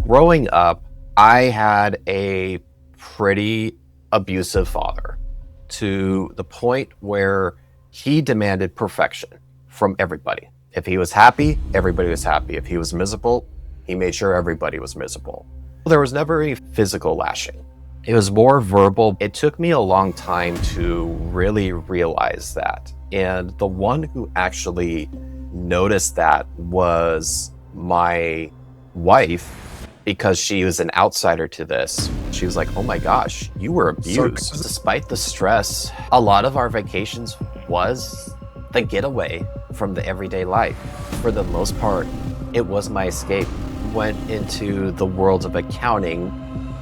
Growing up, I had a pretty abusive father to the point where he demanded perfection from everybody. If he was happy, everybody was happy. If he was miserable, he made sure everybody was miserable. There was never any physical lashing. It was more verbal. It took me a long time to really realize that. And the one who actually noticed that was my wife, because she was an outsider to this. She was like, oh my gosh, you were abused. Despite the stress, a lot of our vacations was the getaway from the everyday life. For the most part, it was my escape. Went into the world of accounting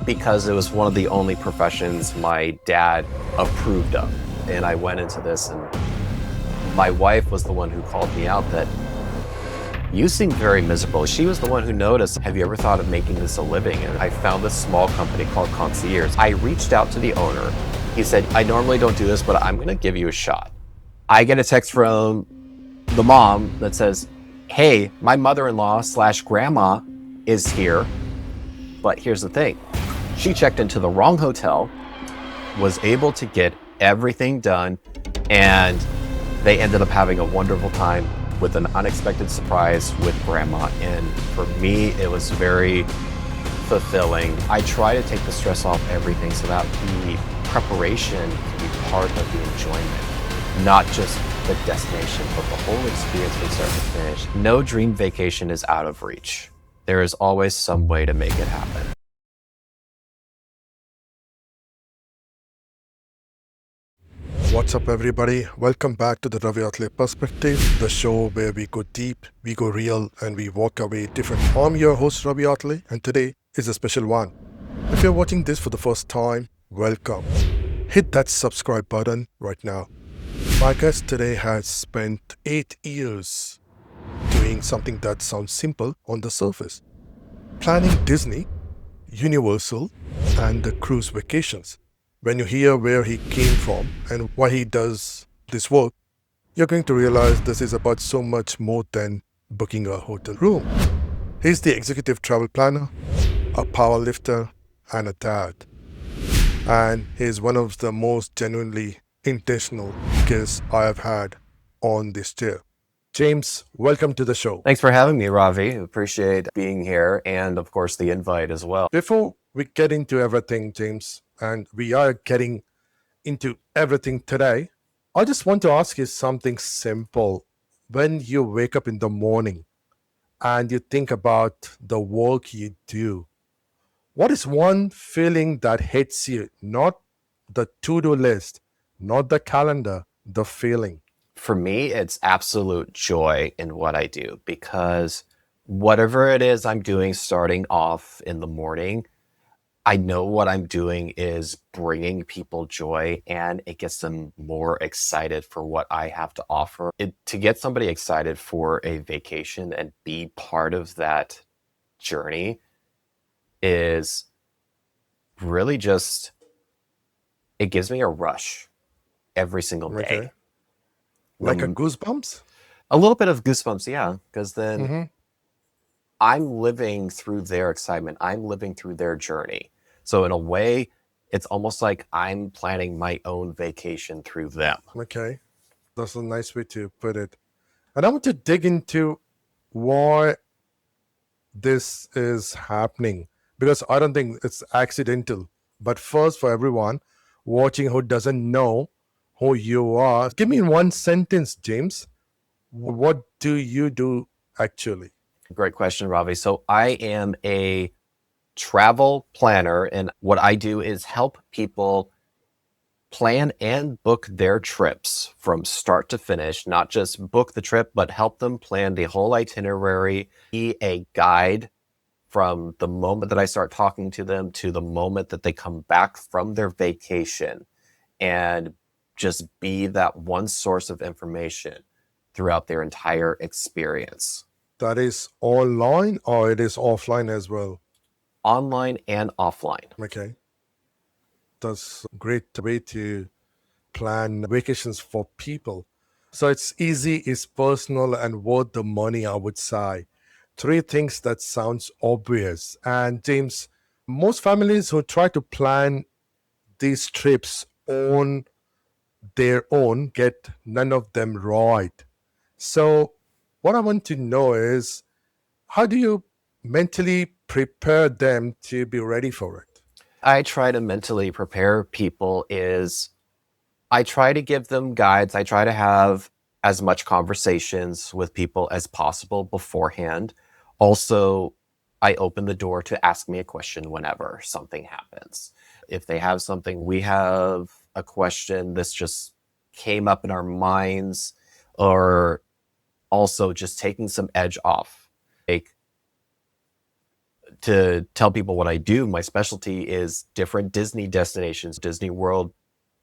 because it was one of the only professions my dad approved of. And I went into this, and my wife was the one who called me out that you seem very miserable. She was the one who noticed, have you ever thought of making this a living? And I found this small company called ConciEARS. I reached out to the owner. He said, I normally don't do this, but I'm gonna give you a shot. I get a text from the mom that says, hey, my mother-in-law / grandma is here. But here's the thing. She checked into the wrong hotel, was able to get everything done, and they ended up having a wonderful time with an unexpected surprise with grandma. And for me, it was very fulfilling. I try to take the stress off everything so that the preparation can be part of the enjoyment, not just the destination, but the whole experience from start to finish. No dream vacation is out of reach. There is always some way to make it happen. What's up, everybody? Welcome back to the Ravi Athale Perspective, the show where we go deep, we go real, and we walk away different. I'm your host, Ravi Athale, and today is a special one. If you're watching this for the first time, welcome. Hit that subscribe button right now. My guest today has spent 8 years doing something that sounds simple on the surface. Planning Disney, Universal, and the cruise vacations. When you hear where he came from and why he does this work, you're going to realize this is about so much more than booking a hotel room. He's the executive travel planner, a powerlifter, and a dad. And he's one of the most genuinely intentional guests I have had on this chair. James, welcome to the show. Thanks for having me, Ravi. Appreciate being here, and of course the invite as well. Before we get into everything, James, and we are getting into everything today, I just want to ask you something simple. When you wake up in the morning and you think about the work you do, what is one feeling that hits you? Not the to-do list, not the calendar, the feeling. For me, it's absolute joy in what I do, because whatever it is I'm doing starting off in the morning, I know what I'm doing is bringing people joy, and it gets them more excited for what I have to offer. To get somebody excited for a vacation and be part of that journey is really just, it gives me a rush every single day. Okay. Like a goosebumps? A little bit of goosebumps, yeah, because then I'm living through their excitement. I'm living through their journey. So in a way, it's almost like I'm planning my own vacation through them. Okay. That's a nice way to put it. And I want to dig into why this is happening, because I don't think it's accidental. But first, for everyone watching who doesn't know who you are, give me in one sentence, James, what do you do actually? Great question, Ravi. So I am a travel planner, and what I do is help people plan and book their trips from start to finish, not just book the trip, but help them plan the whole itinerary, be a guide from the moment that I start talking to them to the moment that they come back from their vacation, and just be that one source of information throughout their entire experience. That is online or it is offline as well? Online and offline. Okay. That's a great way to plan vacations for people. So it's easy, it's personal, and worth the money, I would say. three things that sounds obvious. And James, most families who try to plan these trips on their own get none of them right. So what I want to know is, how do you mentally prepare them to be ready for it? I try to mentally prepare people is I try to give them guides. I try to have as much conversations with people as possible beforehand. Also, I open the door to ask me a question whenever something happens. If they have something, we have a question, this just came up in our minds, or also just taking some edge off. Like, to tell people what I do, my specialty is different Disney destinations, Disney World,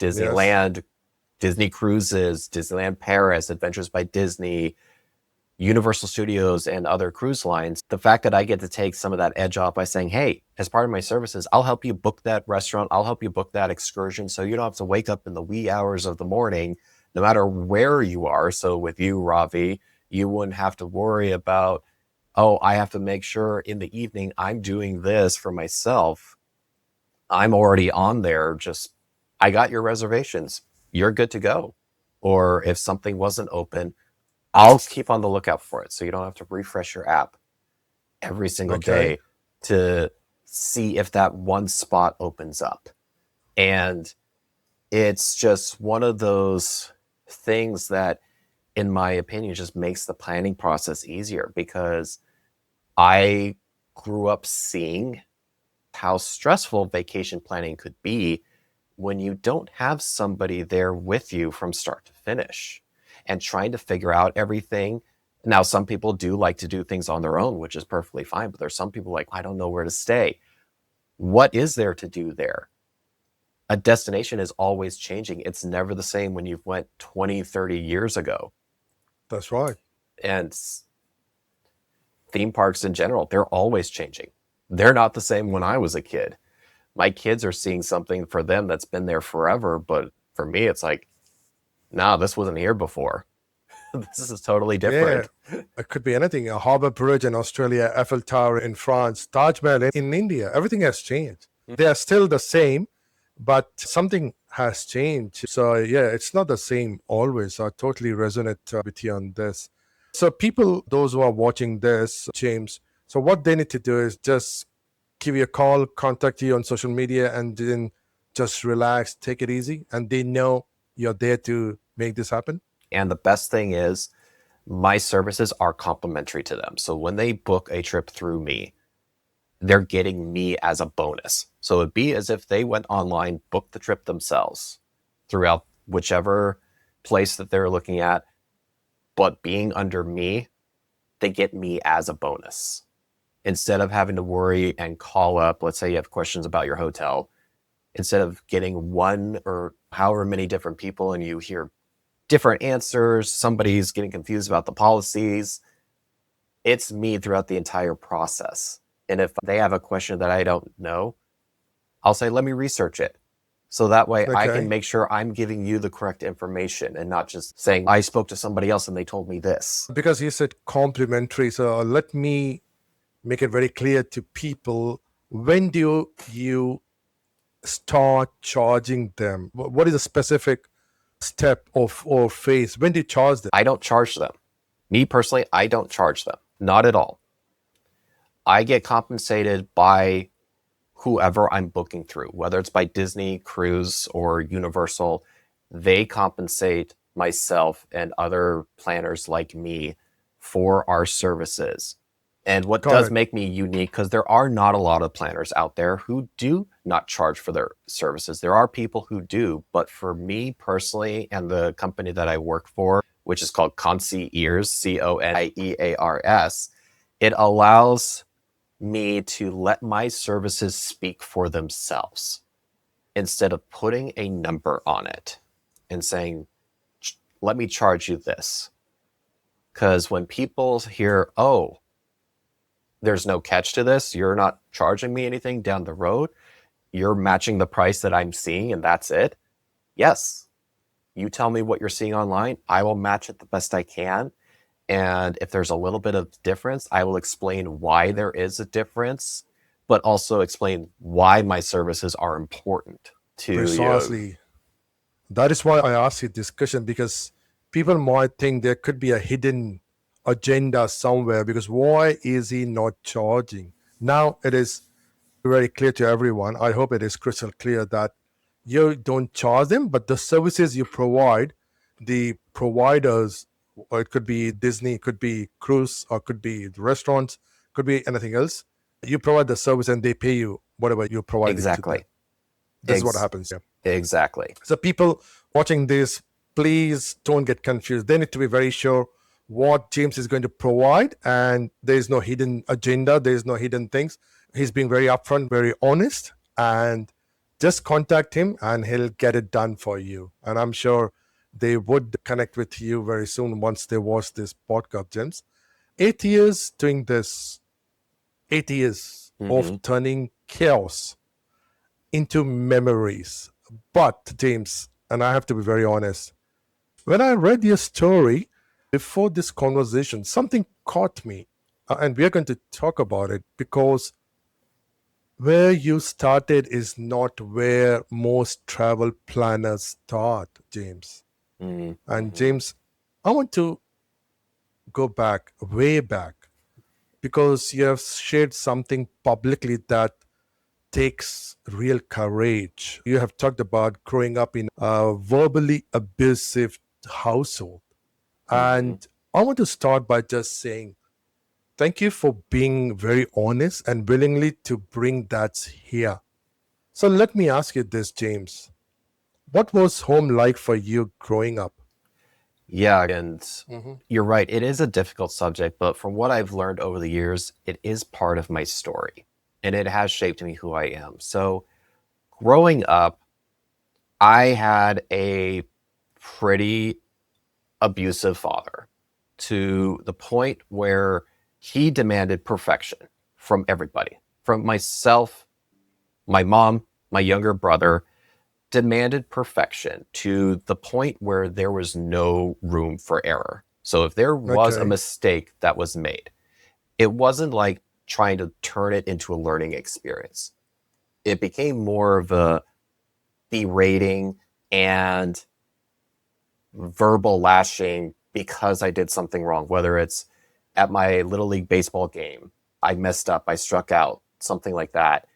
Yes, Disneyland, Disney Cruises, Disneyland Paris, Adventures by Disney, Universal Studios, and other cruise lines. The fact that I get to take some of that edge off by saying, hey, as part of my services, I'll help you book that restaurant, I'll help you book that excursion, so you don't have to wake up in the wee hours of the morning, no matter where you are. So with you, Ravi, you wouldn't have to worry about, oh, I have to make sure in the evening I'm doing this for myself. I'm already on there. Just, I got your reservations. You're good to go. Or if something wasn't open, I'll keep on the lookout for it. So you don't have to refresh your app every single okay, day to see if that one spot opens up. And it's just one of those things that, in my opinion, just makes the planning process easier, because I grew up seeing how stressful vacation planning could be when you don't have somebody there with you from start to finish and trying to figure out everything. Now, some people do like to do things on their own, which is perfectly fine, but there's some people like, I don't know where to stay. What is there to do there? A destination is always changing. It's never the same when you went 20, 30 years ago. that's right. And theme parks in general, they're always changing. They're not the same when I was a kid. My kids are seeing something for them that's been there forever, but for me, it's like, nah, this wasn't here before. This is totally Yeah, different. it could be anything. A Harbour Bridge in Australia, Eiffel Tower in France, Taj Mahal in India. Everything has changed. They are still the same, but something has changed. So yeah, it's not the same always. I totally resonate with you on this. So people, those who are watching this, James, so what they need to do is just give you a call, contact you on social media, and then just relax, take it easy, and they know you're there to make this happen. And the best thing is, my services are complimentary to them. So when they book a trip through me, they're getting me as a bonus. So it'd be as if they went online, booked the trip themselves throughout whichever place that they're looking at, but being under me, they get me as a bonus. Instead of having to worry and call up, let's say you have questions about your hotel, instead of getting one or however many different people and you hear different answers, somebody's getting confused about the policies, it's me throughout the entire process. And if they have a question that I don't know, I'll say, let me research it. So that way I can Okay. make sure I'm giving you the correct information and not just saying, I spoke to somebody else and they told me this. Because you said complimentary, so let me make it very clear to people, when do you start charging them? What is a specific step of or phase? When do you charge them? I don't charge them. Me personally, I don't charge them. Not at all. I get compensated by whoever I'm booking through, whether it's by Disney, Cruise, or Universal. They compensate myself and other planners like me for our services. And what Got does it. make me unique, because there are not a lot of planners out there who do not charge for their services. There are people who do, but for me personally and the company that I work for, which is called ConciEARS, ConcIEARS, it allows me to let my services speak for themselves instead of putting a number on it and saying, let me charge you this. Because when people hear, oh, there's no catch to this, you're not charging me anything down the road, you're matching the price that I'm seeing and that's it. Yes, you tell me what you're seeing online, I will match it the best I can. And if there's a little bit of difference, I will explain why there is a difference, but also explain why my services are important to you. Precisely. That is why I asked you this question, because people might think there could be a hidden agenda somewhere, because why is he not charging? Now it is very clear to everyone. I hope it is crystal clear that you don't charge them, but the services you provide, the providers, or it could be Disney, could be cruise, or could be restaurants, could be anything else. You provide the service and they pay you whatever you provided to them. Exactly. This is what happens. Yeah. Exactly. So people watching this, please don't get confused. They need to be very sure what James is going to provide, and there is no hidden agenda. There is no hidden things. He's being very upfront, very honest, and just contact him and he'll get it done for you. And I'm sure they would connect with you very soon once they watch this podcast, James. 8 years doing this, 8 years of turning chaos into memories. But, James, and I have to be very honest, when I read your story before this conversation, something caught me. And we are going to talk about it, because where you started is not where most travel planners start, James. And, James, I want to go back, way back, because you have shared something publicly that takes real courage. You have talked about growing up in a verbally abusive household. And I want to start by just saying thank you for being very honest and willingly to bring that here. So let me ask you this, James. What was home like for you growing up? Yeah, and you're right. It is a difficult subject, but from what I've learned over the years, it is part of my story and it has shaped me who I am. So growing up, I had a pretty abusive father, to the point where he demanded perfection from everybody, from myself, my mom, my younger brother, demanded perfection to the point where there was no room for error. So if there was a Okay. mistake that was made, it wasn't like trying to turn it into a learning experience. It became more of a berating and verbal lashing because I did something wrong, whether it's at my Little League baseball game, I messed up, I struck out, something like that.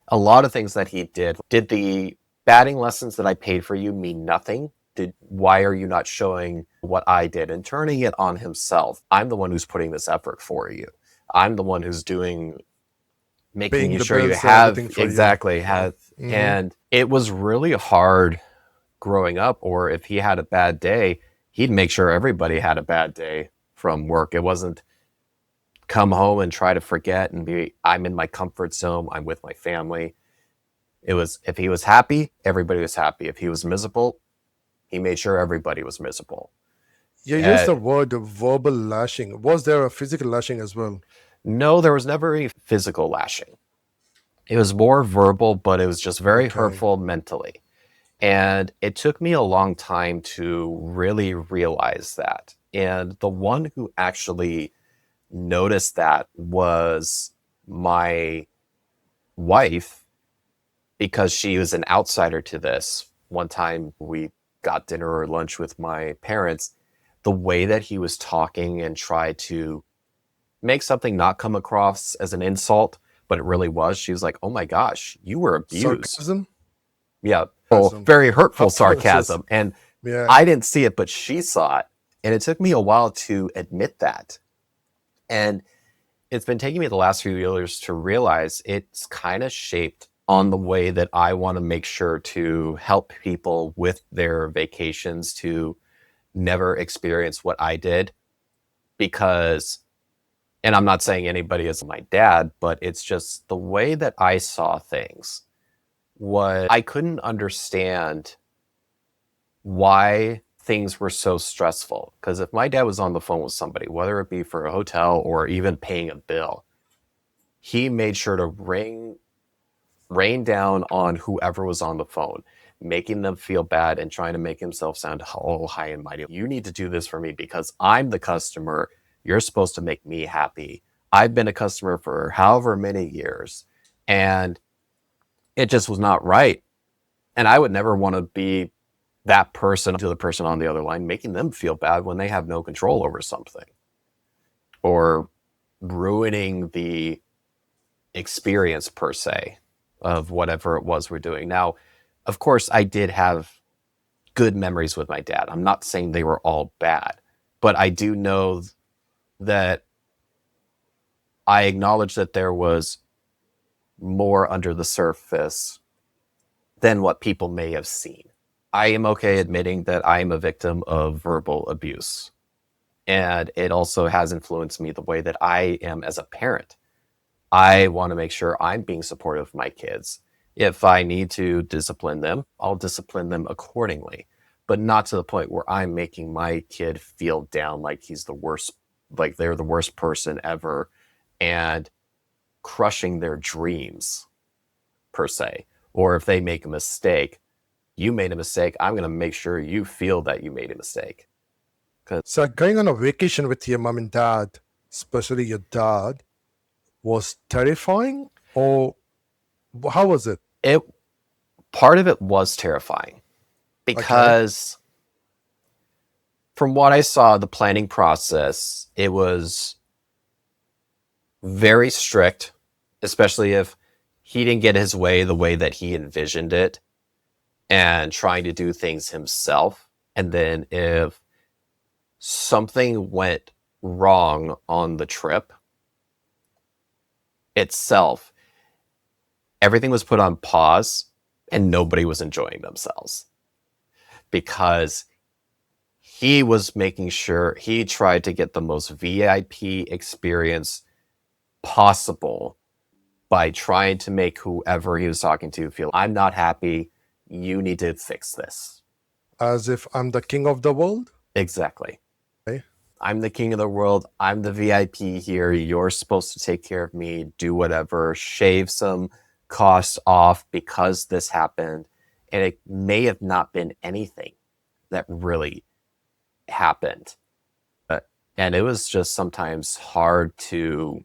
A lot of things that he did. Did the batting lessons that I paid for you mean nothing? Why are you not showing what I did? And turning it on himself. I'm the one who's putting this effort for you. I'm the one who's making Paying you the sure you bills, have everything for you. exactly Yeah. have. And it was really hard growing up. Or if he had a bad day, he'd make sure everybody had a bad day from work. It wasn't come home and try to forget and be, I'm in my comfort zone, I'm with my family. It was, if he was happy, everybody was happy. If he was miserable, he made sure everybody was miserable. You used Uh, the word verbal lashing. Was there a physical lashing as well? no, there was never any physical lashing. It was more verbal, but it was just very Okay. hurtful mentally. And it took me a long time to really realize that. And the one who actually noticed that was my wife, because she was an outsider to this. One time we got dinner or lunch with my parents, the way that he was talking and tried to make something not come across as an insult, but it really was. She was like, "Oh my gosh, you were abused." Sarcasm? Yeah, well, Sarcasm. very hurtful Apologies. sarcasm. And Yeah. I didn't see it, but she saw it. And it took me a while to admit that. And it's been taking me the last few years to realize it's kind of shaped on the way that I want to make sure to help people with their vacations to never experience what I did. Because, and I'm not saying anybody is my dad, but it's just the way that I saw things was I couldn't understand why things were so stressful. Because if my dad was on the phone with somebody, whether it be for a hotel or even paying a bill, he made sure to rain down on whoever was on the phone, making them feel bad and trying to make himself sound all high and mighty. You need to do this for me because I'm the customer. You're supposed to make me happy. I've been a customer for however many years, and it just was not right. And I would never want to be that person to the person on the other line, making them feel bad when they have no control over something or ruining the experience per se of whatever it was we're doing. Now, of course, I did have good memories with my dad. I'm not saying they were all bad, but I do know that I acknowledge that there was more under the surface than what people may have seen. I am okay admitting that I am a victim of verbal abuse. And it also has influenced me the way that I am as a parent. I want to make sure I'm being supportive of my kids. If I need to discipline them, I'll discipline them accordingly, but not to the point where I'm making my kid feel down like he's the worst, like they're the worst person ever, and crushing their dreams per se. Or if they make a mistake, you made a mistake, I'm going to make sure you feel that you made a mistake. So going on a vacation with your mom and dad, especially your dad, was terrifying, or how was it? Part of it was terrifying because from what I saw, the planning process, it was very strict, especially if he didn't get his way the way that he envisioned it and trying to do things himself. And then if something went wrong on the trip itself, everything was put on pause and nobody was enjoying themselves because he was making sure he tried to get the most VIP experience possible by trying to make whoever he was talking to feel, I'm not happy, you need to fix this. As if I'm the king of the world? Exactly. Okay. I'm the king of the world. I'm the VIP here. You're supposed to take care of me, do whatever, shave some costs off because this happened. And it may have not been anything that really happened. And it was just sometimes hard to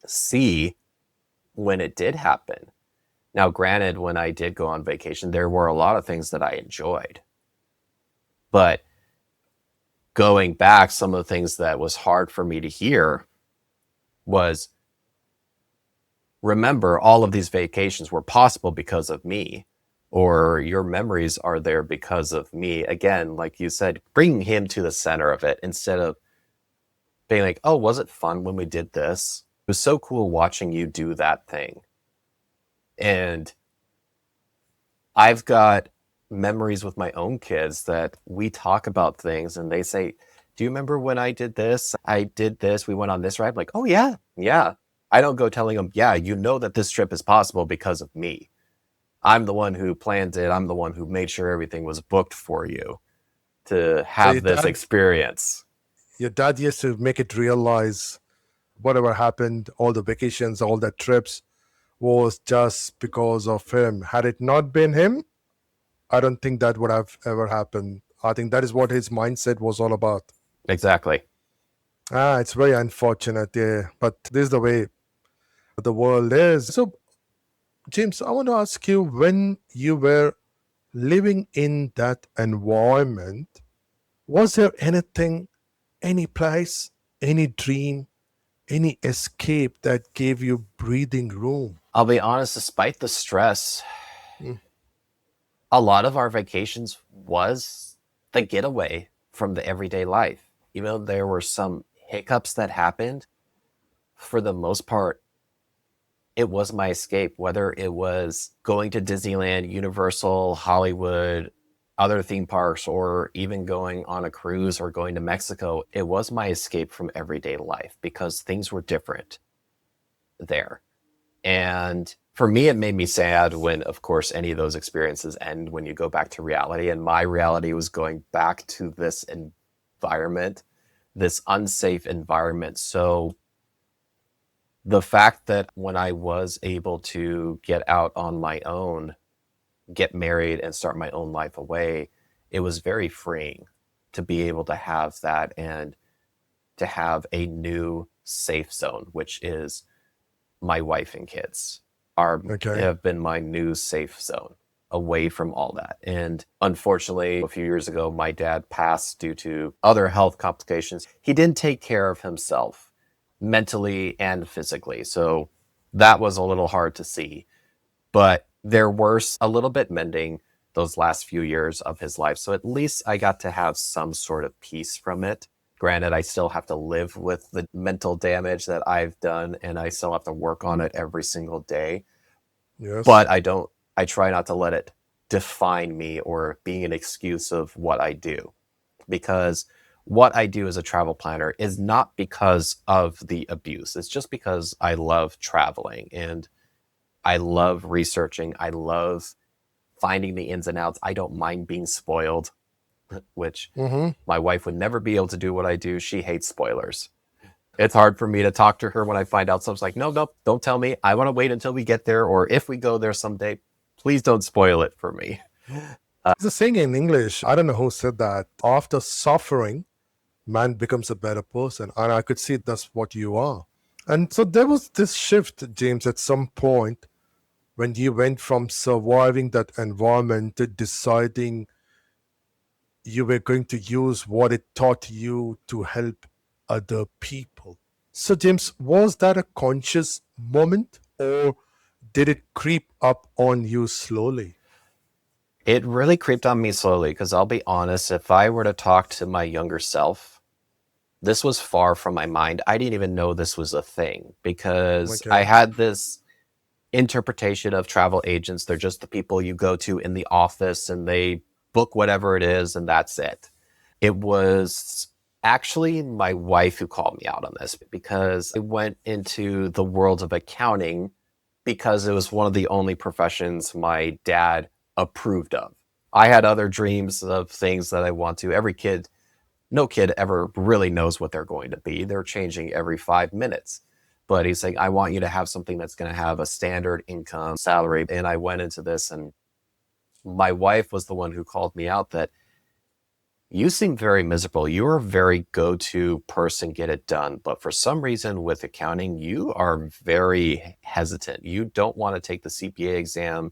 see when it did happen. Now, granted, when I did go on vacation, there were a lot of things that I enjoyed. But going back, some of the things that was hard for me to hear was, remember, all of these vacations were possible because of me, or your memories are there because of me. Again, like you said, bringing him to the center of it instead of being like, oh, was it fun when we did this? It was so cool watching you do that thing. And I've got memories with my own kids that we talk about things and they say, do you remember when I did this? I did this. We went on this ride. I'm like, oh, yeah. Yeah. I don't go telling them, yeah, you know that this trip is possible because of me. I'm the one who planned it. I'm the one who made sure everything was booked for you to have this experience. Your dad used to make it realize whatever happened, all the vacations, all the trips was just because of him. Had it not been him, I don't think that would have ever happened. I think that is what his mindset was all about. Exactly. It's very unfortunate, yeah. But this is the way the world is. So, James, I want to ask you, when you were living in that environment, was there anything, any place, any dream, any escape that gave you breathing room? I'll be honest, despite the stress, a lot of our vacations was the getaway from the everyday life. Even though there were some hiccups that happened, for the most part, it was my escape, whether it was going to Disneyland, Universal, Hollywood, other theme parks, or even going on a cruise or going to Mexico. It was my escape from everyday life because things were different there. And for me, it made me sad when, of course, any of those experiences end when you go back to reality. And my reality was going back to this environment, this unsafe environment. So the fact that when I was able to get out on my own get married and start my own life away, it was very freeing to be able to have that and to have a new safe zone, which is my wife and kids Okay. have been my new safe zone away from all that. And unfortunately, a few years ago, my dad passed due to other health complications. He didn't take care of himself mentally and physically. So that was a little hard to see. But there were a little bit mending those last few years of his life. So at least I got to have some sort of peace from it. Granted, I still have to live with the mental damage that I've done, and I still have to work on it every single day. Yes. But I try not to let it define me or be an excuse of what I do. Because what I do as a travel planner is not because of the abuse. It's just because I love traveling and I love researching. I love finding the ins and outs. I don't mind being spoiled, which Mm-hmm. my wife would never be able to do what I do. She hates spoilers. It's hard for me to talk to her when I find out something's like, no, no, don't tell me. I want to wait until we get there. Or if we go there someday, please don't spoil it for me. There's a saying in English, I don't know who said that. After suffering, man becomes a better person. And I could see that's what you are. And so there was this shift, James, at some point when you went from surviving that environment to deciding you were going to use what it taught you to help other people. So, James, was that a conscious moment or did it creep up on you slowly? It really creeped on me slowly because I'll be honest, if I were to talk to my younger self, this was far from my mind. I didn't even know this was a thing because I Okay. had this interpretation of travel agents. They're just the people you go to in the office and they book whatever it is, and that's it. It was actually my wife who called me out on this because I went into the world of accounting because it was one of the only professions my dad approved of. I had other dreams of things that I want to. No kid ever really knows what they're going to be. They're changing every 5 minutes. But he's saying, I want you to have something that's going to have a standard income salary. And I went into this, and my wife was the one who called me out that you seem very miserable. You're a very go-to person, get it done. But for some reason with accounting, you are very hesitant. You don't want to take the CPA exam.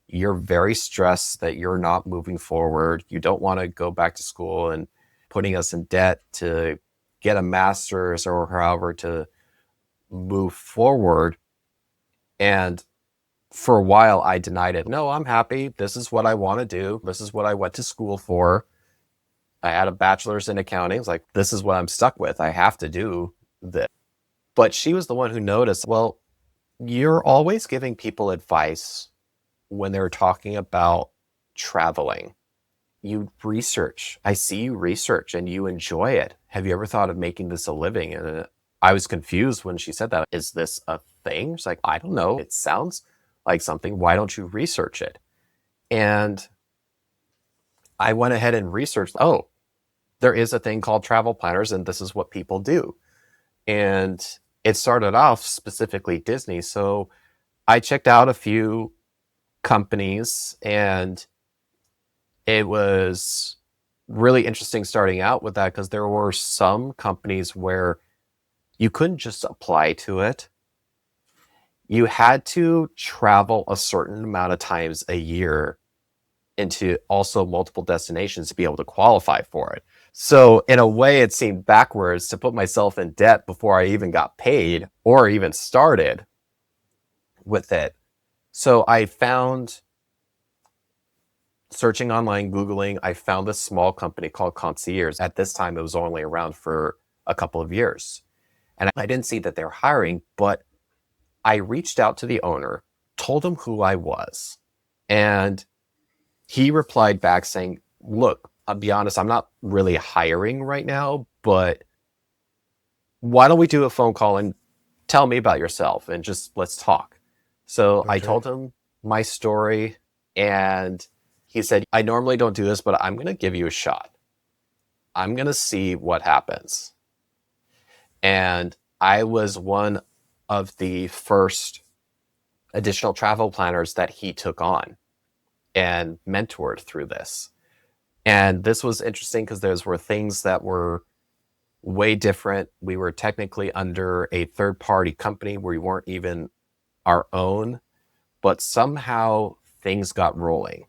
You're very stressed that you're not moving forward. You don't want to go back to school and putting us in debt to get a master's or however to move forward. And for a while, I denied it. No, I'm happy. This is what I want to do. This is what I went to school for. I had a bachelor's in accounting. It's like, this is what I'm stuck with. I have to do this. But she was the one who noticed, well, you're always giving people advice when they're talking about traveling. You research. I see you research and you enjoy it. Have you ever thought of making this a living? And I was confused when she said that. Is this a thing? She's like, I don't know. It sounds like something. Why don't you research it? And I went ahead and researched, oh, there is a thing called travel planners, and this is what people do. And it started off specifically Disney. So I checked out a few companies, and it was really interesting starting out with that because there were some companies where you couldn't just apply to it. You had to travel a certain amount of times a year into also multiple destinations to be able to qualify for it. So in a way, it seemed backwards to put myself in debt before I even got paid or even started with it. So I found, searching online, Googling, I found this small company called ConciEARS. At this time, it was only around for a couple of years. And I didn't see that they're hiring, but I reached out to the owner, told him who I was, and he replied back saying, look, I'll be honest, I'm not really hiring right now, but why don't we do a phone call and tell me about yourself and just let's talk. So I Okay. told him my story, and he said, I normally don't do this, but I'm going to give you a shot. I'm going to see what happens. And I was one of the first additional travel planners that he took on. and mentored through this. And this was interesting because there were things that were way different. We were technically under a third-party company where we weren't even our own, but somehow things got rolling.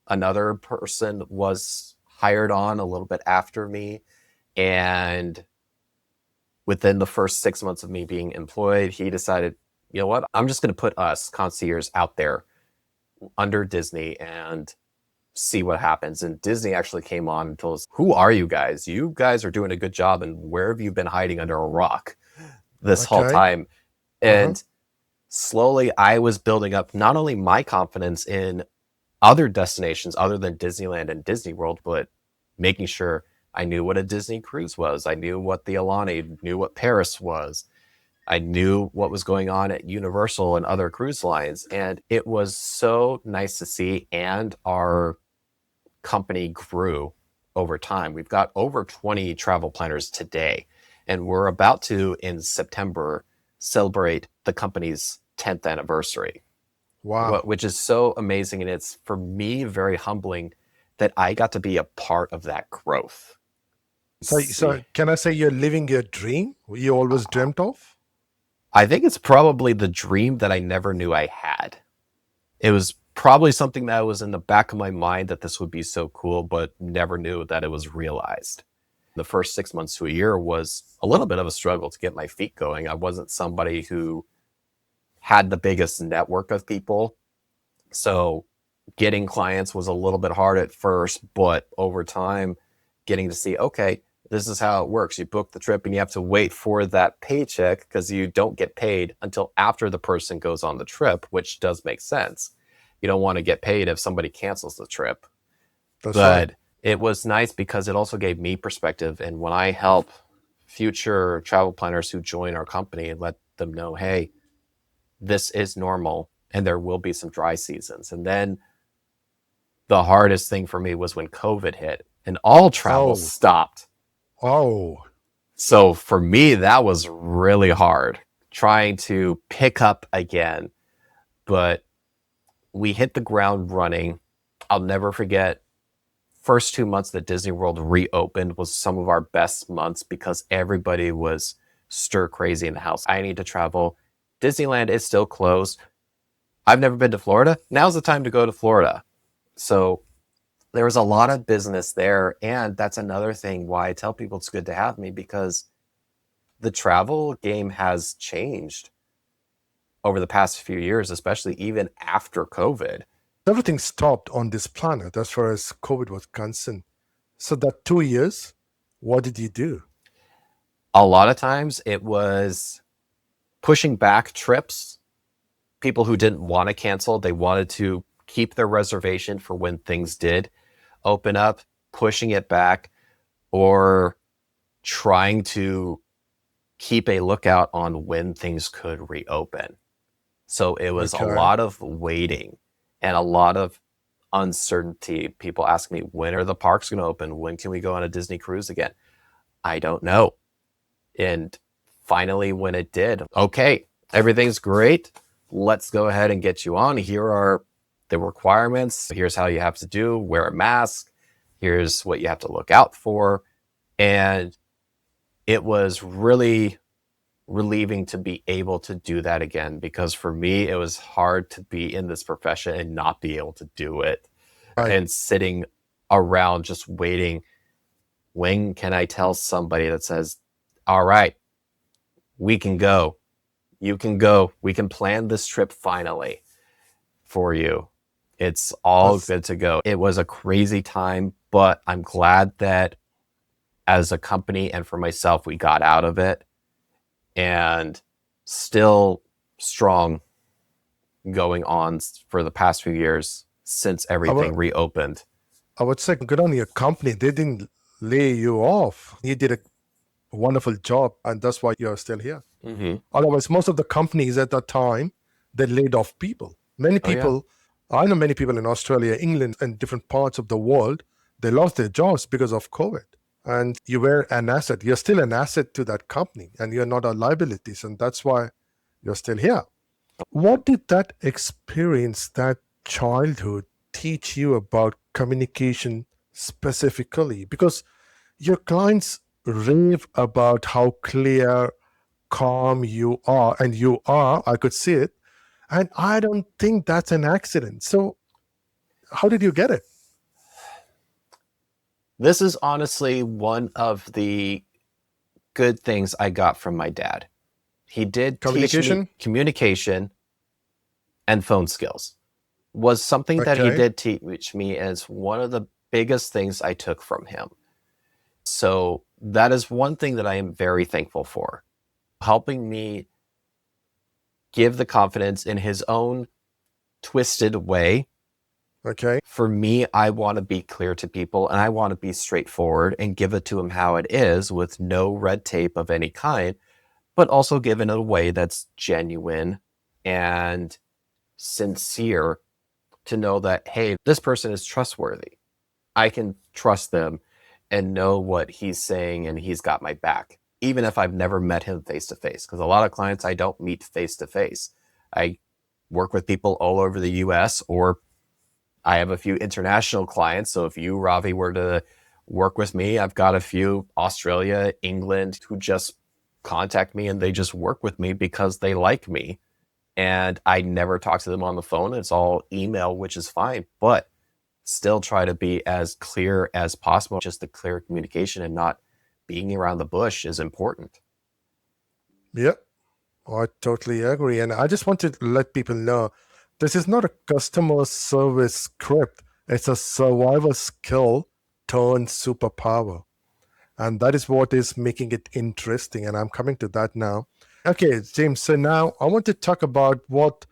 Another person was hired on a little bit after me, and within the first 6 months of me being employed, he decided, you know what, I'm just going to put us ConciEARS out there under Disney and see what happens. And Disney actually came on and told us, who are you guys? You guys are doing a good job, and where have you been hiding under a rock this whole Okay. time? And slowly I was building up not only my confidence in other destinations other than Disneyland and Disney World, but making sure I knew what a Disney cruise was. I knew what the Alani, knew what Paris was. I knew what was going on at Universal and other cruise lines. And it was so nice to see. And our company grew over time. We've got over 20 travel planners today. And we're about to, in September, celebrate the company's 10th anniversary. Wow. Which is so amazing. And it's, for me, very humbling that I got to be a part of that growth. So can I say you're living your dream you always dreamt of? I think it's probably the dream that I never knew I had. It was probably something that was in the back of my mind that this would be so cool, but never knew that it was realized. The first 6 months to a year was a little bit of a struggle to get my feet going. I wasn't somebody who had the biggest network of people. So getting clients was a little bit hard at first, but over time, getting to see, okay, this is how it works. You book the trip and you have to wait for that paycheck because you don't get paid until after the person goes on the trip, which does make sense. You don't want to get paid if somebody cancels the trip. That's But right. it was nice because it also gave me perspective. And when I help future travel planners who join our company and let them know, hey, this is normal and there will be some dry seasons. And then the hardest thing for me was when COVID hit and all travel Oh, stopped. oh, So for me, that was really hard trying to pick up again. But we hit the ground running. I'll never forget, first 2 months that Disney World reopened was some of our best months because everybody was stir crazy in the house. I need to travel. Disneyland is still closed. I've never been to Florida. Now's the time to go to Florida. So there was a lot of business there. And that's another thing why I tell people it's good to have me, because the travel game has changed over the past few years, especially even after COVID. everything stopped on this planet as far as COVID was concerned. So that 2 years, what did you do? A lot of times it was pushing back trips. People who didn't want to cancel, they wanted to keep their reservation for when things did open up, pushing it back, or trying to keep a lookout on when things could reopen. So it was a Okay. lot of waiting and a lot of uncertainty. People ask me, when are the parks going to open? When can we go on a Disney cruise again? I don't know. And finally, when it did, okay, everything's great. Let's go ahead and get you on. Here are the requirements. Here's how you have to do, wear a mask. Here's what you have to look out for. And it was really relieving to be able to do that again, because for me, it was hard to be in this profession and not be able to do it Right. and sitting around just waiting. When can I tell somebody that says, all right, we can go, you can go, we can plan this trip finally for you. It's all That's good to go. It was a crazy time, but I'm glad that as a company and for myself, we got out of it, and still strong going on for the past few years since I would, everything reopened. I would say good on your company. They didn't lay you off. You did a wonderful job, and that's why you're still here. Mm-hmm. Otherwise, most of the companies at that time, they laid off people. Many Oh, yeah. people, I know many people in Australia, England, and different parts of the world, they lost their jobs because of COVID. And you were an asset. You're still an asset to that company, and you're not a liability. And that's why you're still here. What did that experience, that childhood, teach you about communication specifically? Because your clients rave about how clear, calm you are, and you are, I could see it. And I don't think that's an accident. So, how did you get it? This is honestly one of the good things I got from my dad. He did teach me Communication? communication and phone skills. Was something that he Okay. did teach me as one of the biggest things I took from him. So that is one thing that I am very thankful for, helping me give the confidence in his own twisted way. Okay. For me, I want to be clear to people and I want to be straightforward and give it to them how it is with no red tape of any kind, but also give it in a way that's genuine and sincere, to know that, hey, this person is trustworthy. I can trust them and know what he's saying and he's got my back, even if I've never met him face to face. Because a lot of clients I don't meet face to face. I work with people all over the US, or I have a few international clients. So if you, Ravi, were to work with me, I've got a few Australia, England, who just contact me and they just work with me because they like me. And I never talk to them on the phone. It's all email, which is fine, but still try to be as clear as possible. Just the clear communication and not being around the bush is important. Yeah, I totally agree. And I just want to let people know this is not a customer service script, it's a survival skill turned superpower. And that is what is making it interesting. And I'm coming to that now. Okay, James. So now I want to talk about what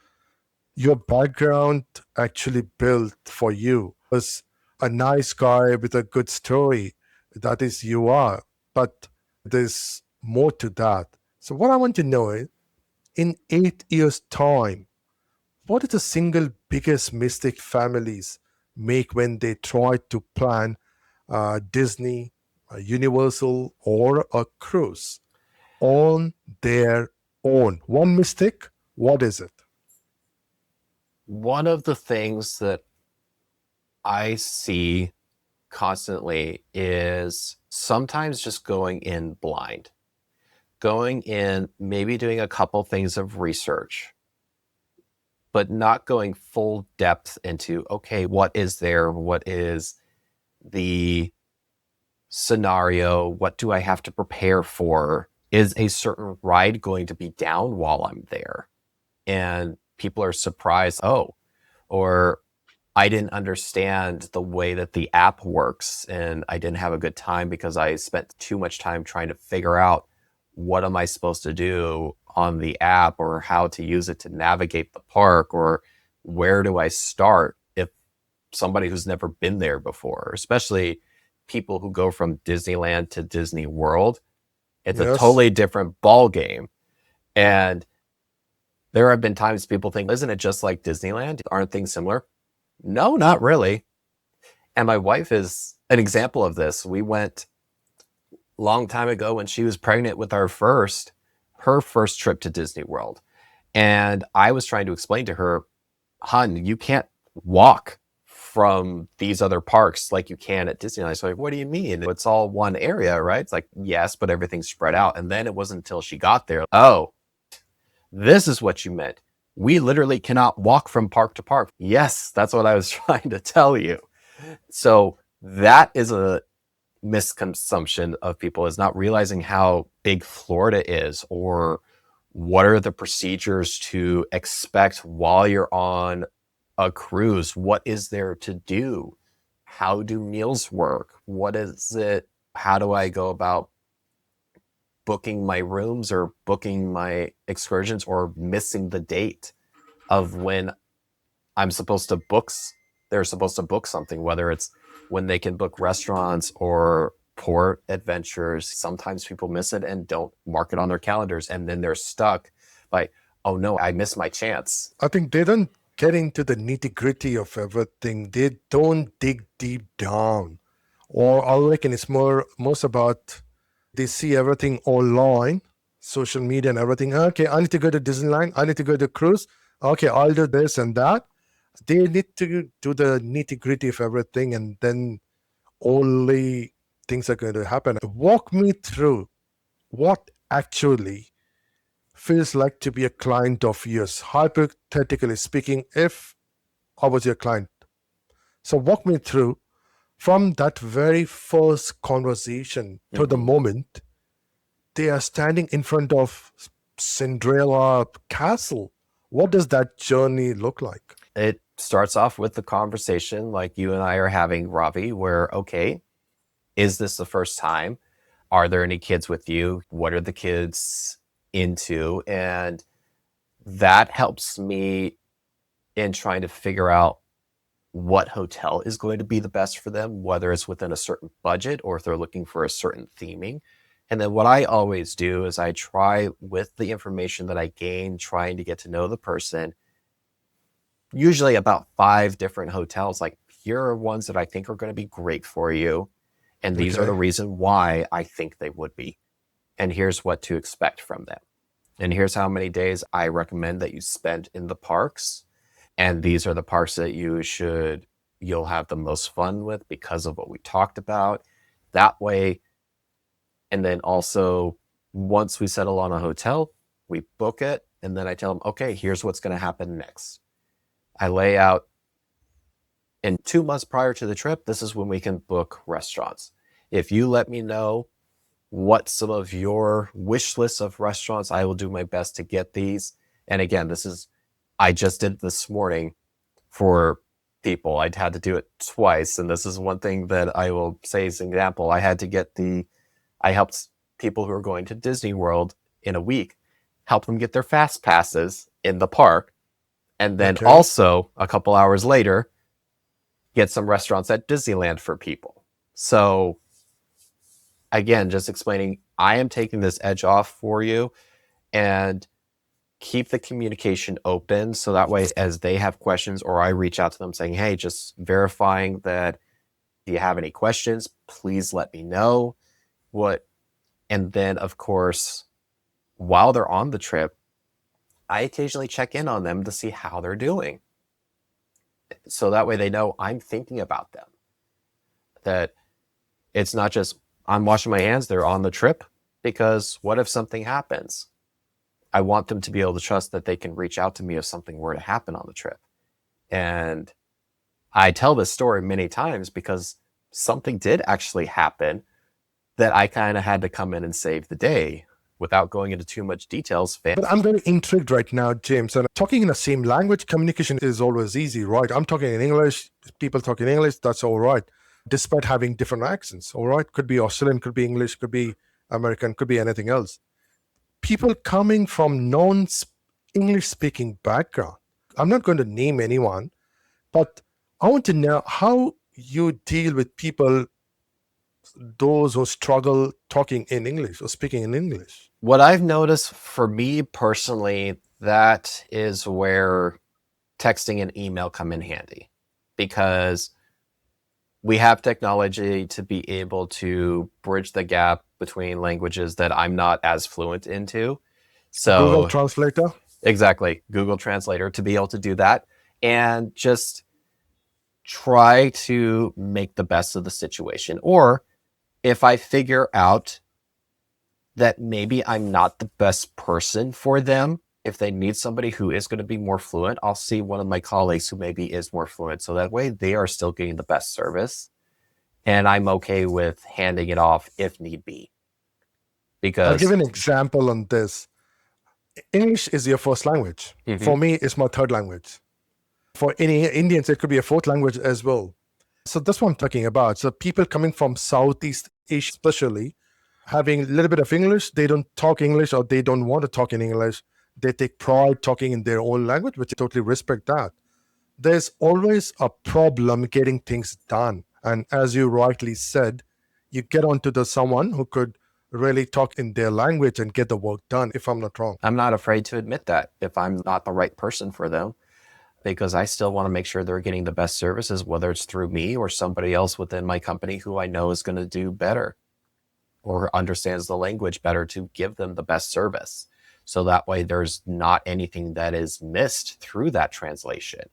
your background actually built for you. Was a nice guy with a good story. That is, you are. But there's more to that. So, what I want to know is in 8 years' time, what is the single biggest mistake families make when they try to plan Disney, Universal, or a cruise on their own? One mistake, what is it? One of the things that I see constantly is sometimes just going in blind, going in, maybe doing a couple things of research, but not going full depth into, okay, what is there? What is the scenario? What do I have to prepare for? Is a certain ride going to be down while I'm there? And people are surprised, oh, or I didn't understand the way that the app works and I didn't have a good time because I spent too much time trying to figure out what am I supposed to do on the app, or how to use it to navigate the park, or where do I start if somebody who's never been there before, especially people who go from Disneyland to Disney World. It's a Yes. totally different ball game. And there have been times people think, isn't it just like Disneyland? Aren't things similar? No, not really. And my wife is an example of this. We went a long time ago when she was pregnant with her first trip to Disney World. And I was trying to explain to her, hun, you can't walk from these other parks like you can at Disneyland. So like, what do you mean? It's all one area, right? It's like, yes, but everything's spread out. And then it wasn't until she got there, oh, this is what you meant. We literally cannot walk from park to park. Yes, that's what I was trying to tell you. So that is a misconception of people, is not realizing how big Florida is, or what are the procedures to expect while you're on a cruise. What is there to do? How do meals work? What is it? How do I go about booking my rooms or booking my excursions, or missing the date of when I'm supposed to book, they're supposed to book something, whether it's when they can book restaurants or port adventures. Sometimes people miss it and don't mark it on their calendars, and then they're stuck by, oh no, I missed my chance. I think they don't get into the nitty gritty of everything. They don't dig deep down. Or I reckon it's most about they see everything online, social media and everything. Okay, I need to go to Disneyland. I need to go to cruise. Okay, I'll do this and that. They need to do the nitty gritty of everything, and then only things are going to happen. Walk me through what actually feels like to be a client of yours, hypothetically speaking, if I was your client. So walk me through from that very first conversation to the moment they are standing in front of Cinderella Castle. What does that journey look like? It starts off with the conversation like you and I are having, Ravi, where, okay, is this the first time? Are there any kids with you? What are the kids into? And that helps me in trying to figure out what hotel is going to be the best for them, whether it's within a certain budget or if they're looking for a certain theming. And then what I always do is I try, with the information that I gain, trying to get to know the person, usually about 5 different hotels. Like, here are ones that I think are going to be great for you. And these are the Okay. reason why I think they would be. And here's what to expect from them. And here's how many days I recommend that you spend in the parks. And these are the parks that you'll have the most fun with because of what we talked about. That way, and then also once we settle on a hotel, we book it. And then I tell them, okay, here's what's going to happen next. I lay out in 2 months prior to the trip, this is when we can book restaurants. If you let me know what some of your wish lists of restaurants, I will do my best to get these. And again, I just did this morning for people. I'd had to do it twice. And this is one thing that I will say as an example. I helped people who are going to Disney World in a week, help them get their fast passes in the park. And then Okay. also a couple hours later, get some restaurants at Disneyland for people. So again, just explaining, I am taking this edge off for you, and keep the communication open. So that way, as they have questions or I reach out to them saying, hey, just verifying that, do you have any questions? Please let me know what. And then, of course, while they're on the trip, I occasionally check in on them to see how they're doing. So that way they know I'm thinking about them. That it's not just I'm washing my hands, they're on the trip. Because what if something happens? I want them to be able to trust that they can reach out to me if something were to happen on the trip. And I tell this story many times because something did actually happen that I kind of had to come in and save the day without going into too much details. But I'm very intrigued right now, James. And talking in the same language, communication is always easy, right? I'm talking in English, people talking English, that's all right. Despite having different accents, all right? Could be Australian, could be English, could be American, could be anything else. People coming from non English speaking background, I'm not going to name anyone, but I want to know how you deal with people, those who struggle talking in English or speaking in English. What I've noticed for me personally, that is where texting and email come in handy, because we have technology to be able to bridge the gap between languages that I'm not as fluent into. Google So Translator. exactly, Google Translator, to be able to do that and just try to make the best of the situation. Or if I figure out that maybe I'm not the best person for them, if they need somebody who is going to be more fluent, I'll see one of my colleagues who maybe is more fluent. So that way they are still getting the best service. And I'm okay with handing it off if need be. I'll give Because an example on this. English is your first language. For me, it's my third language. For any Indians, it could be a fourth language as well. So that's what I'm talking about. So people coming from Southeast Asia, especially, having a little bit of English, they don't talk English or they don't want to talk in English. They take pride talking in their own language, which I totally respect that. There's always a problem getting things done. And as you rightly said, you get onto the someone who could really talk in their language and get the work done, if I'm not wrong. I'm not afraid to admit that if I'm not the right person for them, because I still want to make sure they're getting the best services, whether it's through me or somebody else within my company who I know is going to do better or understands the language better to give them the best service. So that way there's not anything that is missed through that translation.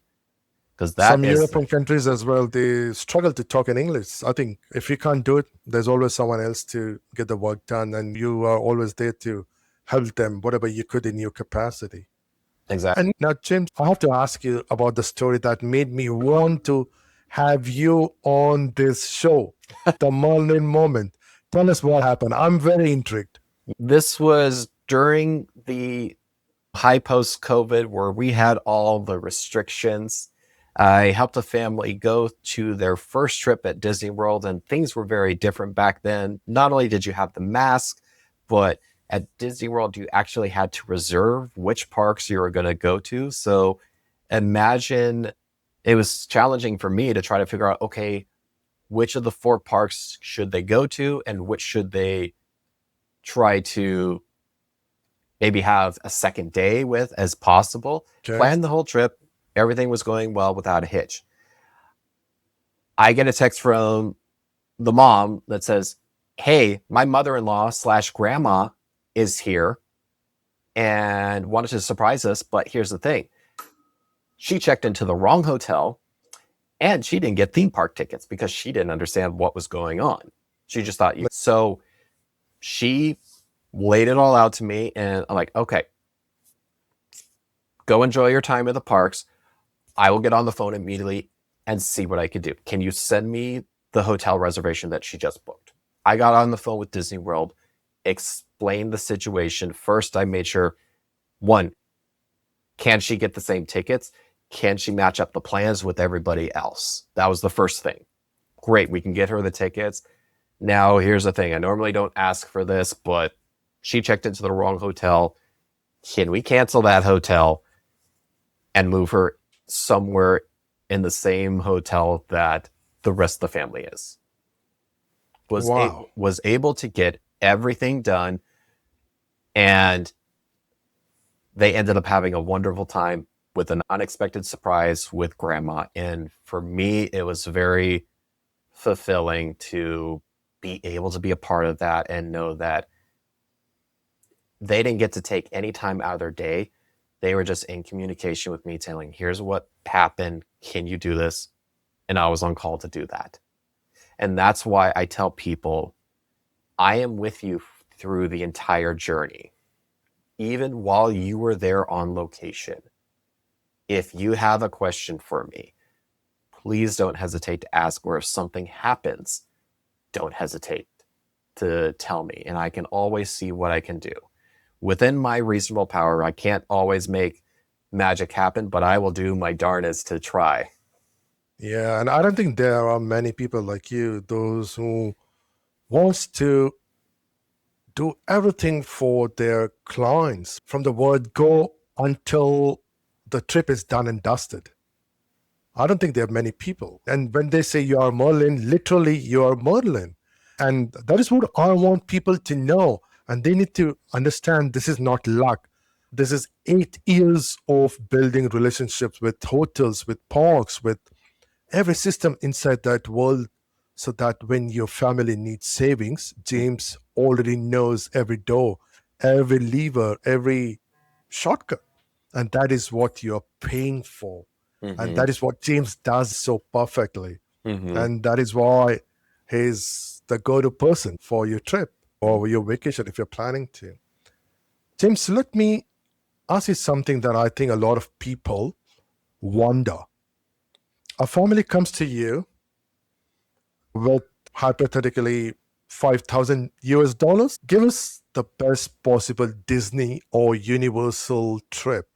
because that Some is European countries as well, they struggle to talk in English. I think if you can't do it, there's always someone else to get the work done, and you are always there to help them, whatever you could in your capacity. exactly. And now, James, I have to ask you about the story that made me want to have you on this show, the Merlin Moment. Tell us what happened. I'm very intrigued. This was during the high post COVID where we had all the restrictions. I helped a family go to their first trip at Disney World, and things were very different back then. Not only did you have the mask, but at Disney World, you actually had to reserve which parks you were going to go to. So imagine it was challenging for me to try to figure out, okay, which of the 4 parks should they go to and which should they try to maybe have a second day with as possible. Okay. Planned the whole trip. Everything was going well without a hitch. I get a text from the mom that says, hey, my mother-in-law / grandma is here and wanted to surprise us. But here's the thing. She checked into the wrong hotel and she didn't get theme park tickets because she didn't understand what was going on. She just thought you. So she laid it all out to me, and I'm like, okay, go enjoy your time at the parks. I will get on the phone immediately and see what I could do. Can you send me the hotel reservation that she just booked? I got on the phone with Disney World, explained the situation. First, I made sure, one, can she get the same tickets? Can she match up the plans with everybody else? That was the first thing. Great, we can get her the tickets. Now, here's the thing. I normally don't ask for this, but she checked into the wrong hotel. Can we cancel that hotel and move her somewhere in the same hotel that the rest of the family is? Wow. Was able to get everything done, and they ended up having a wonderful time with an unexpected surprise with grandma. And for me, it was very fulfilling to be able to be a part of that and know that they didn't get to take any time out of their day. They were just in communication with me telling, here's what happened. Can you do this? And I was on call to do that. And that's why I tell people, I am with you through the entire journey. Even while you were there on location, if you have a question for me, please don't hesitate to ask, or if something happens, don't hesitate to tell me, and I can always see what I can do. Within my reasonable power, I can't always make magic happen, but I will do my darnest to try. Yeah, and I don't think there are many people like you, those who wants to do everything for their clients from the word go until the trip is done and dusted. I don't think there are many people. And when they say you are Merlin, literally you are Merlin. And that is what I want people to know. And they need to understand this is not luck. This is 8 years of building relationships with hotels, with parks, with every system inside that world, so that when your family needs savings, James already knows every door, every lever, every shortcut. And that is what you're paying for. And that is what James does so perfectly. And that is why he's the go-to person for your trip or your vacation if you're planning to. James, let me ask you something that I think a lot of people wonder. A family comes to you with hypothetically 5,000 US dollars. Give us the best possible Disney or Universal trip.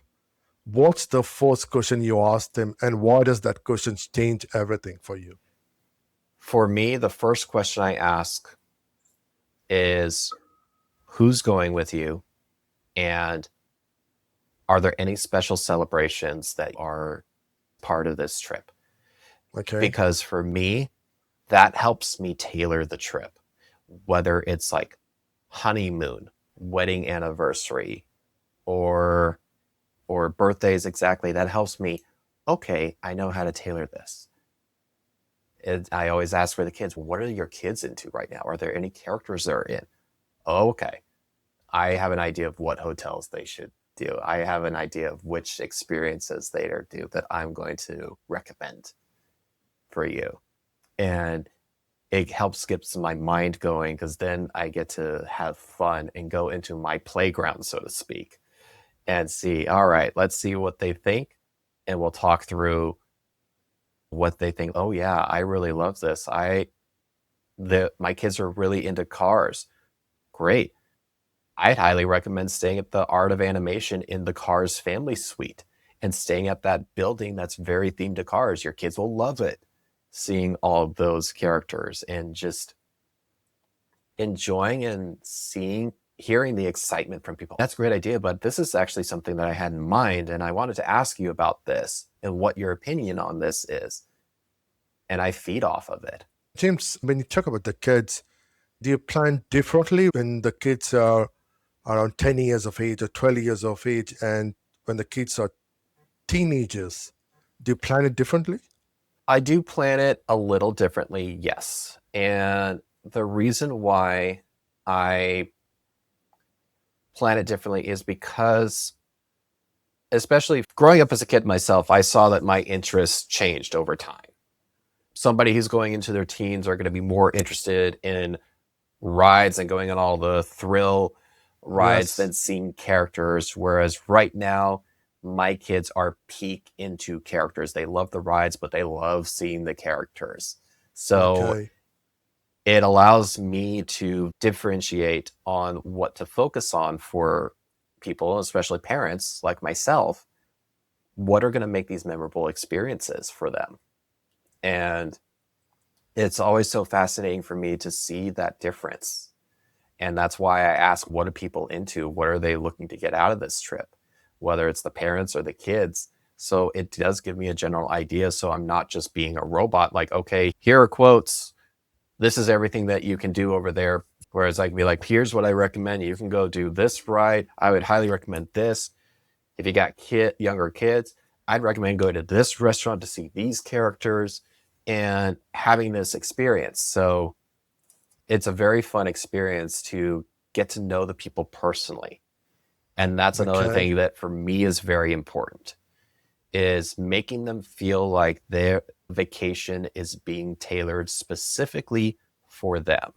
What's the first question you ask them, and why does that question change everything for you? For me, the first question I ask is, who's going with you? And are there any special celebrations that are part of this trip? Okay. Because for me, that helps me tailor the trip, whether it's like honeymoon, wedding anniversary, or birthdays exactly. That helps me. Okay, I know how to tailor this. I always ask for the kids, what are your kids into right now? Are there any characters they're in? Oh, okay. I have an idea of what hotels they should do. I have an idea of which experiences they do that I'm going to recommend for you. And it helps get my mind going because then I get to have fun and go into my playground, so to speak, and see, all right, let's see what they think. And we'll talk through what they think. Oh yeah, I really love this. My kids are really into cars. Great. I'd highly recommend staying at the Art of Animation in the Cars family suite and staying at that building that's very themed to cars. Your kids will love it, seeing all of those characters and just enjoying and hearing the excitement from people. That's a great idea, but this is actually something that I had in mind, and I wanted to ask you about this and what your opinion on this is. And I feed off of it. James, when you talk about the kids, do you plan differently when the kids are around 10 years of age or 12 years of age, and when the kids are teenagers, do you plan it differently? I do plan it a little differently, yes. And the reason why I plan it differently is because, especially growing up as a kid myself, I saw that my interests changed over time. Somebody who's going into their teens are going to be more interested in rides and going on all the thrill rides than seeing characters. Whereas right now, my kids are peak into characters. They love the rides, but they love seeing the characters. So it allows me to differentiate on what to focus on for people, especially parents like myself. What are going to make these memorable experiences for them? And it's always so fascinating for me to see that difference. And that's why I ask, what are people into? What are they looking to get out of this trip? Whether it's the parents or the kids. So it does give me a general idea. So I'm not just being a robot, like, okay, here are quotes. This is everything that you can do over there. Whereas I can be like, here's what I recommend. You can go do this ride. I would highly recommend this. If you got younger kids, I'd recommend going to this restaurant to see these characters and having this experience. So it's a very fun experience to get to know the people personally. And that's another thing that for me is very important, is making them feel like their vacation is being tailored specifically for them.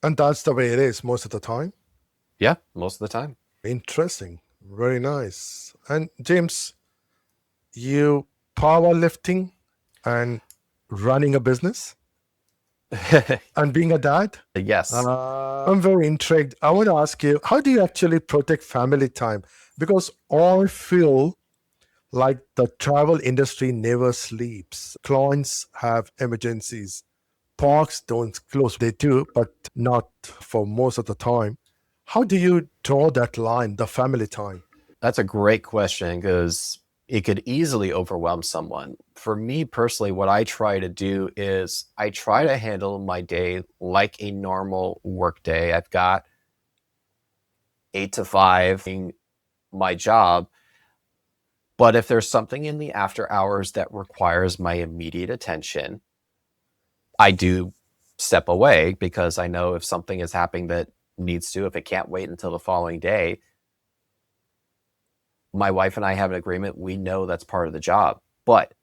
And that's the way it is most of the time? Yeah, most of the time. Interesting. Very nice. And James, you powerlifting and running a business and being a dad? Yes. I'm very intrigued. I want to ask you, how do you actually protect family time? Because I feel like the travel industry never sleeps. Clients have emergencies. Parks don't close. They do, but not for most of the time. How do you draw that line, the family time? That's a great question because it could easily overwhelm someone. For me personally, what I try to do is I try to handle my day like a normal work day. I've got 8 to 5 my job. But if there's something in the after hours that requires my immediate attention, I do step away because I know if something is happening that needs to, if it can't wait until the following day, my wife and I have an agreement. We know that's part of the job, but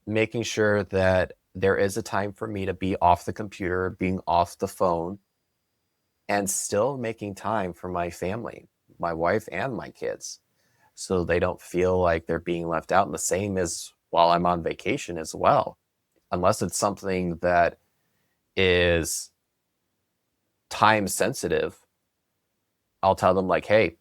making sure that there is a time for me to be off the computer, being off the phone, and still making time for my family, my wife and my kids, so they don't feel like they're being left out. And the same as while I'm on vacation as well, unless it's something that is time sensitive, I'll tell them like, hey,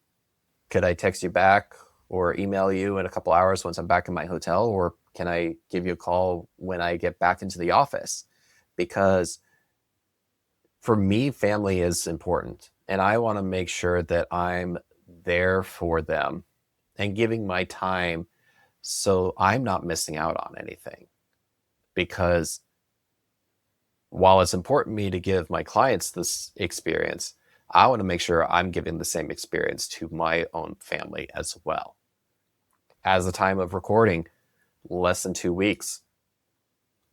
could I text you back or email you in a couple hours once I'm back in my hotel? Or can I give you a call when I get back into the office? Because for me, family is important. And I want to make sure that I'm there for them and giving my time so I'm not missing out on anything. Because while it's important to me to give my clients this experience, I want to make sure I'm giving the same experience to my own family as well. As the time of recording, less than 2 weeks,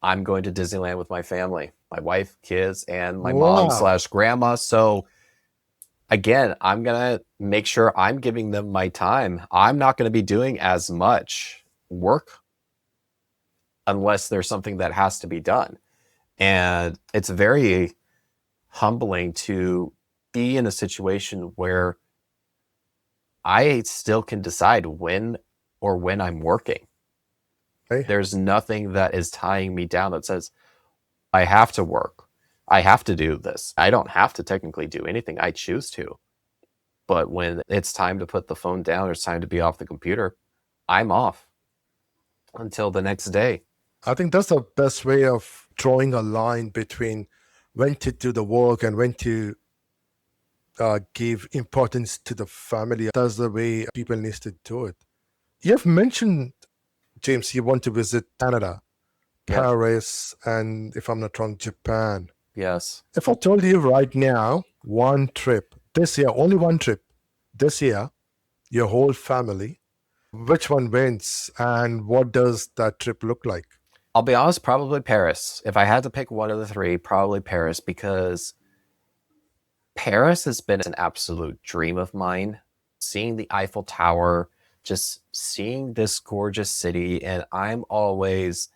I'm going to Disneyland with my family, my wife, kids, and my mom/grandma. So again, I'm going to make sure I'm giving them my time. I'm not going to be doing as much work unless there's something that has to be done. And it's very humbling to be in a situation where I still can decide when I'm working. Hey, There's nothing that is tying me down that says I have to work. I have to do this. I don't have to technically do anything. I choose to. But when it's time to put the phone down or it's time to be off the computer, I'm off until the next day. I think that's the best way of drawing a line between when to do the work and when to give importance to the family. That's the way people need to do it. You have mentioned, James, you want to visit Canada, Yep. Paris, and if I'm not wrong, Japan. Yes. If I told you right now, one trip this year, only one trip this year, your whole family, which one wins and what does that trip look like? I'll be honest, probably Paris. If I had to pick one of the three, probably Paris, because Paris has been an absolute dream of mine. Seeing the Eiffel Tower, just seeing this gorgeous city, and I'm always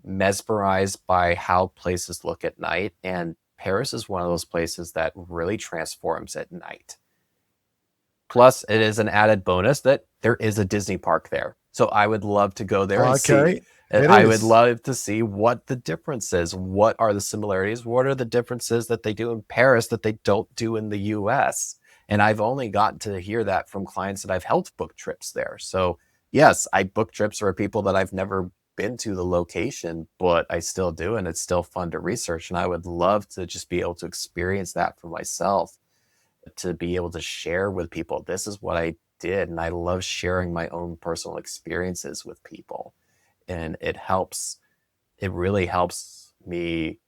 mesmerized by how places look at night. And Paris is one of those places that really transforms at night. Plus, it is an added bonus that there is a Disney park there. So I would love to go there and see. It I would is. love to see what the difference is. What are the similarities? What are the differences that they do in Paris that they don't do in the US? And I've only gotten to hear that from clients that I've helped book trips there. So, yes, I book trips for people that I've never been to the location, but I still do. And it's still fun to research. And I would love to just be able to experience that for myself, to be able to share with people. This is what I did. And I love sharing my own personal experiences with people. And it really helps me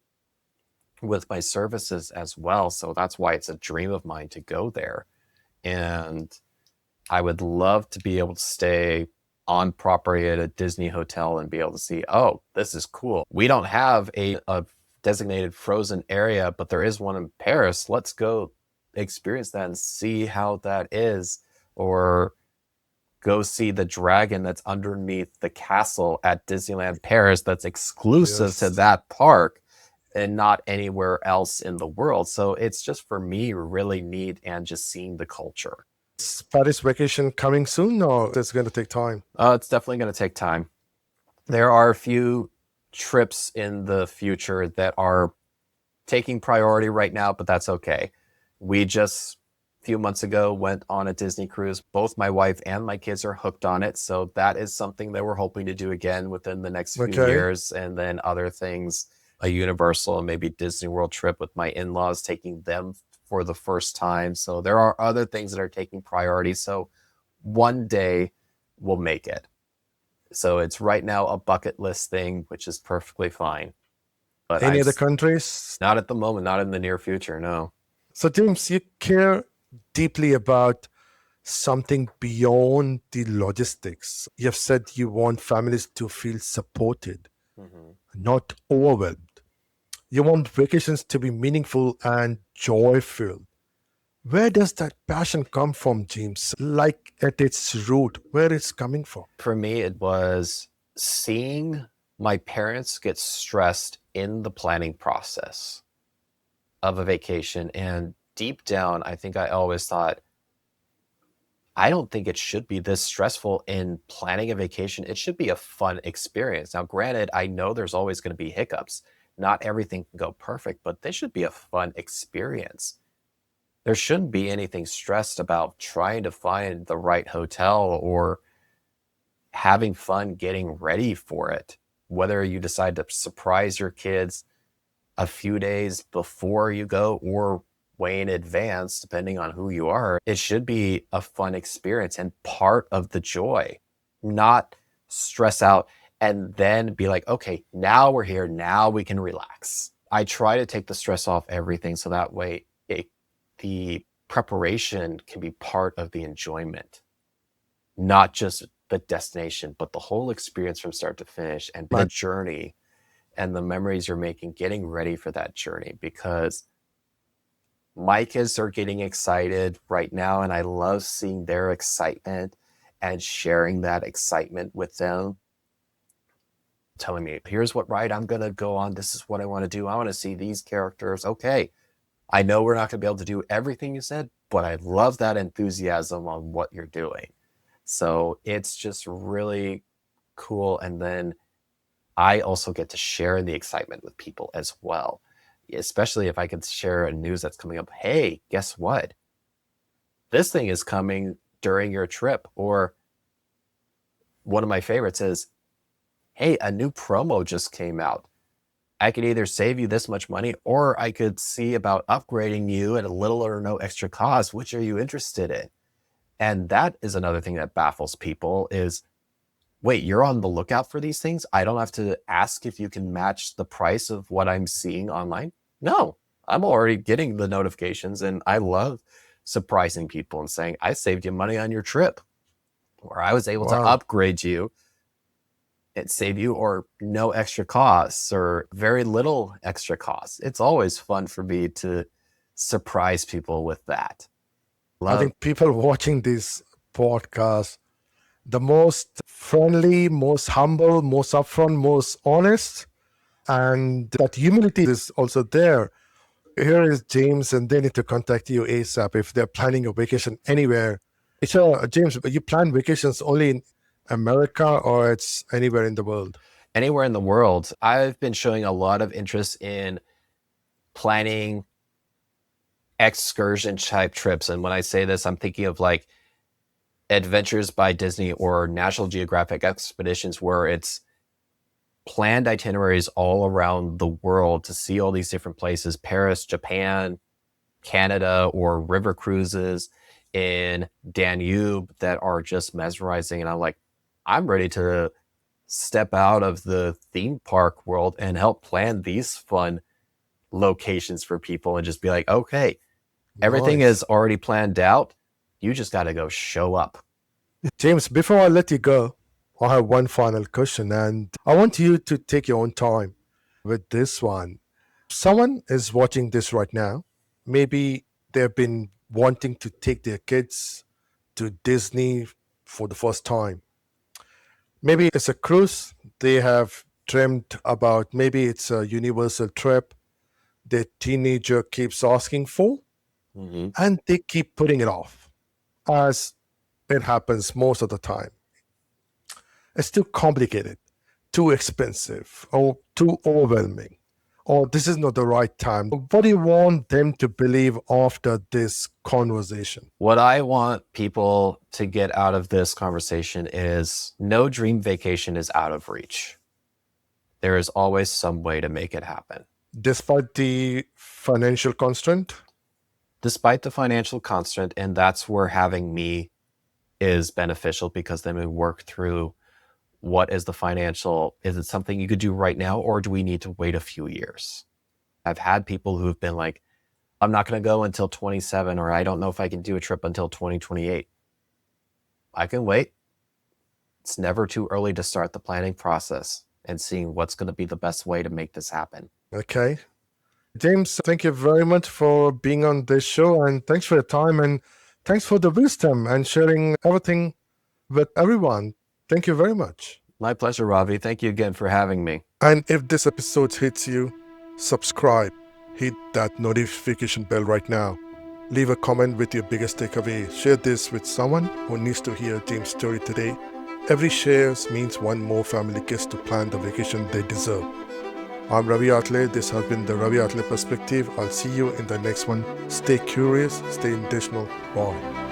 with my services as well. So that's why it's a dream of mine to go there. And I would love to be able to stay on property at a Disney hotel and be able to see, oh, this is cool. We don't have a designated frozen area, but there is one in Paris. Let's go experience that and see how that is. Or go see the dragon that's underneath the castle at Disneyland Paris that's exclusive to Yes. that park and not anywhere else in the world. So it's just, for me, really neat, and just seeing the culture. Is Paris vacation coming soon or it's going to take time? It's definitely going to take time. There are a few trips in the future that are taking priority right now, but that's okay. We just, a few months ago, went on a Disney cruise. Both my wife and my kids are hooked on it. So that is something that we're hoping to do again within the next few Okay. years. And then other things, a Universal and maybe Disney World trip with my in-laws, taking them for the first time. So there are other things that are taking priority. So one day we'll make it. So it's right now a bucket list thing, which is perfectly fine. But Any other countries? not at the moment, not in the near future, no. So, James, you care deeply about something beyond the logistics. You have said you want families to feel supported, not overwhelmed. You want vacations to be meaningful and joy-filled. Where does that passion come from, James? Like at its root, where it's coming from? For me, it was seeing my parents get stressed in the planning process of a vacation. And deep down, I think I always thought, I don't think it should be this stressful in planning a vacation. It should be a fun experience. Now, granted, I know there's always going to be hiccups. Not everything can go perfect, but this should be a fun experience. There shouldn't be anything stressed about trying to find the right hotel or having fun getting ready for it. Whether you decide to surprise your kids a few days before you go or way in advance, depending on who you are, it should be a fun experience and part of the joy, not stress out and then be like, okay, now we're here. Now we can relax. I try to take the stress off everything so that way the preparation can be part of the enjoyment, not just the destination, but the whole experience from start to finish, and the journey and the memories you're making getting ready for that journey. Because My kids are getting excited right now, and I love seeing their excitement and sharing that excitement with them, telling me, here's what ride I'm going to go on. This is what I want to do. I want to see these characters. Okay. I know we're not going to be able to do everything you said, but I love that enthusiasm on what you're doing. So it's just really cool. And then I also get to share the excitement with people as well, especially if I could share a news that's coming up. Hey, guess what? This thing is coming during your trip. Or one of my favorites is, hey, a new promo just came out. I could either save you this much money, or I could see about upgrading you at a little or no extra cost. Which are you interested in? And that is another thing that baffles people is, wait, you're on the lookout for these things? I don't have to ask if you can match the price of what I'm seeing online? No, I'm already getting the notifications, and I love surprising people and saying, I saved you money on your trip, or I was able to Wow. upgrade you and save you or no extra costs or very little extra costs. It's always fun for me to surprise people with that. I think people watching this podcast, the most friendly, most humble, most upfront, most honest, and that humility is also there. Here is James, and they need to contact you ASAP if they're planning a vacation anywhere. So, James, you plan vacations only in America or it's anywhere in the world? Anywhere in the world. I've been showing a lot of interest in planning excursion type trips. And when I say this, I'm thinking of like Adventures by Disney or National Geographic expeditions where it's planned itineraries all around the world to see all these different places, Paris, Japan, Canada, or river cruises in Danube that are just mesmerizing. And I'm like, I'm ready to step out of the theme park world and help plan these fun locations for people and just be like, okay, everything Nice. is already planned out. You just got to go show up. James, before I let you go, I have one final question, and I want you to take your own time with this one. Someone is watching this right now. Maybe they've been wanting to take their kids to Disney for the first time. Maybe it's a cruise they have dreamed about. Maybe it's a universal trip their teenager keeps asking for, Mm-hmm. and they keep putting it off, as it happens most of the time. It's too complicated, too expensive, or too overwhelming, or this is not the right time. What do you want them to believe after this conversation? What I want people to get out of this conversation is no dream vacation is out of reach. There is always some way to make it happen. Despite the financial constraint? Despite the financial constraint, and that's where having me is beneficial, because then we work through what is the financial, is it something you could do right now, or do we need to wait a few years? I've had people who've been like, I'm not going to go until 27, or I don't know if I can do a trip until 2028. I can wait. It's never too early to start the planning process and seeing what's going to be the best way to make this happen. Okay. James, thank you very much for being on this show, and thanks for your time, and thanks for the wisdom and sharing everything with everyone. Thank you very much. My pleasure, Ravi. Thank you again for having me. And if this episode hits you, subscribe, hit that notification bell right now. Leave a comment with your biggest takeaway. Share this with someone who needs to hear James' story today. Every share means one more family gets to plan the vacation they deserve. I'm Ravi Athale. This has been the Ravi Athale Perspective. I'll see you in the next one. Stay curious, stay intentional. Bye.